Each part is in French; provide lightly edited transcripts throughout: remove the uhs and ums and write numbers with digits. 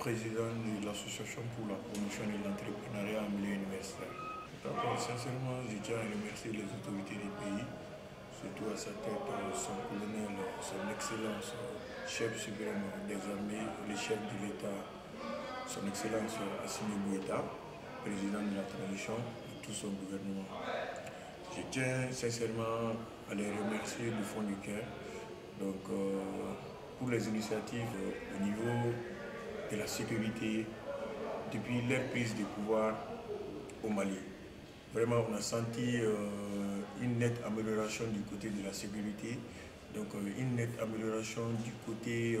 président de l'association pour la promotion de l'entrepreneuriat en milieu universitaire. Donc, sincèrement, je tiens à remercier les autorités du pays, surtout à sa tête son colonel, son excellence, chef suprême des armées, le chef de l'État, son excellence Assimi Goïta, président de la transition, et tout son gouvernement. Je tiens sincèrement à les remercier du fond du cœur. Donc, pour les initiatives au niveau de la sécurité depuis leur prise de pouvoir au Mali. Vraiment, on a senti une nette amélioration du côté de la sécurité, donc une nette amélioration du côté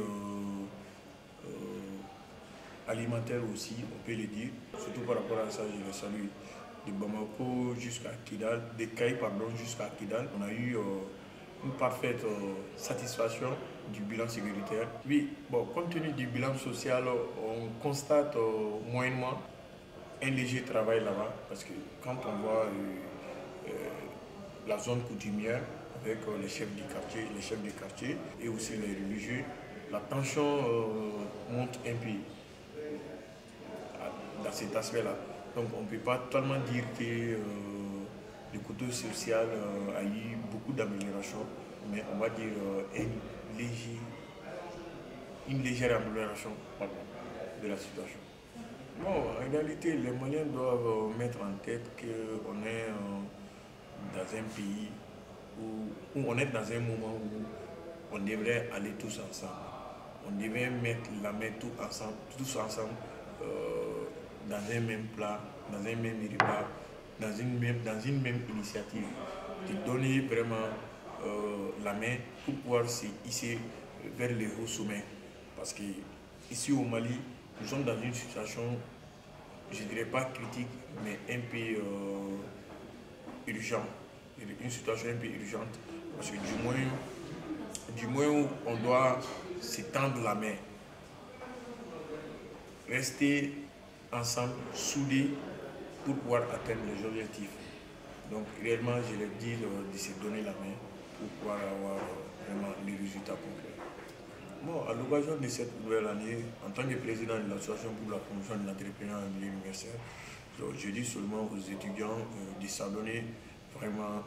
alimentaire aussi, on peut le dire. Surtout par rapport à ça, je le salue. De Bamako jusqu'à Kidal, des Cailles, pardon, jusqu'à Kidal, on a eu une parfaite satisfaction du bilan sécuritaire. Oui, bon, compte tenu du bilan social, on constate moyennement un léger travail là-bas, parce que quand on voit la zone coutumière avec les chefs du quartier et aussi les religieux, la tension monte un peu dans cet aspect-là. Donc on ne peut pas totalement dire que le côté social a eu beaucoup d'amélioration, mais on va dire une légère amélioration de la situation. Bon, en réalité, les Maliens doivent mettre en tête qu'on est dans un pays où on est dans un moment où on devrait aller tous ensemble. On devrait mettre la main tous ensemble dans un même plat, dans un même repas, dans une même initiative. De donner vraiment la main pour pouvoir se hisser vers le haut sommet. Parce que ici au Mali, nous sommes dans une situation, je ne dirais pas critique, mais un peu urgente. Une situation un peu urgente, parce que du moins on doit se tendre la main. Rester ensemble, soudés, pour pouvoir atteindre les objectifs. Donc réellement, je leur dis de se donner la main pour pouvoir avoir vraiment les résultats concrets. Bon, à l'occasion de cette nouvelle année, en tant que président de l'association pour la promotion de l'entrepreneuriat en milieu universitaire, je dis seulement aux étudiants de s'adonner vraiment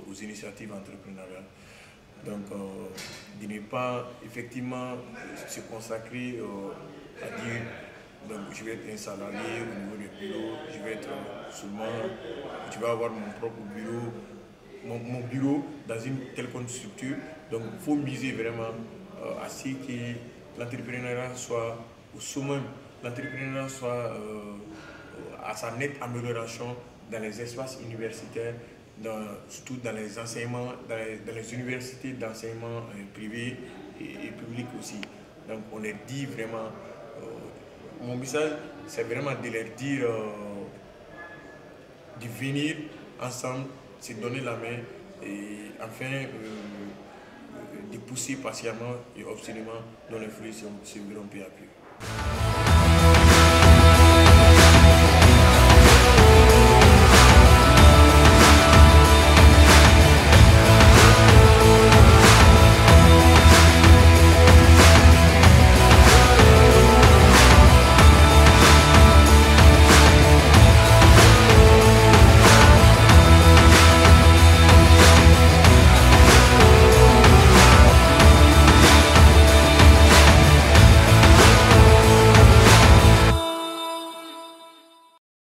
aux initiatives entrepreneuriales. Donc, de ne pas effectivement se consacrer à dire donc je vais être un salarié au niveau du bureau, je vais je vais avoir mon propre bureau, mon bureau dans une telle structure. Donc il faut miser vraiment à ce que l'entrepreneuriat soit au sommet, l'entrepreneuriat soit à sa nette amélioration dans les espaces universitaires, surtout dans les enseignements, dans les universités d'enseignement privé et public aussi. Donc on leur dit vraiment, mon message c'est vraiment de leur dire de venir ensemble, se donner la main et enfin de pousser patiemment et obstinément dans les fruits se verront peu à peu.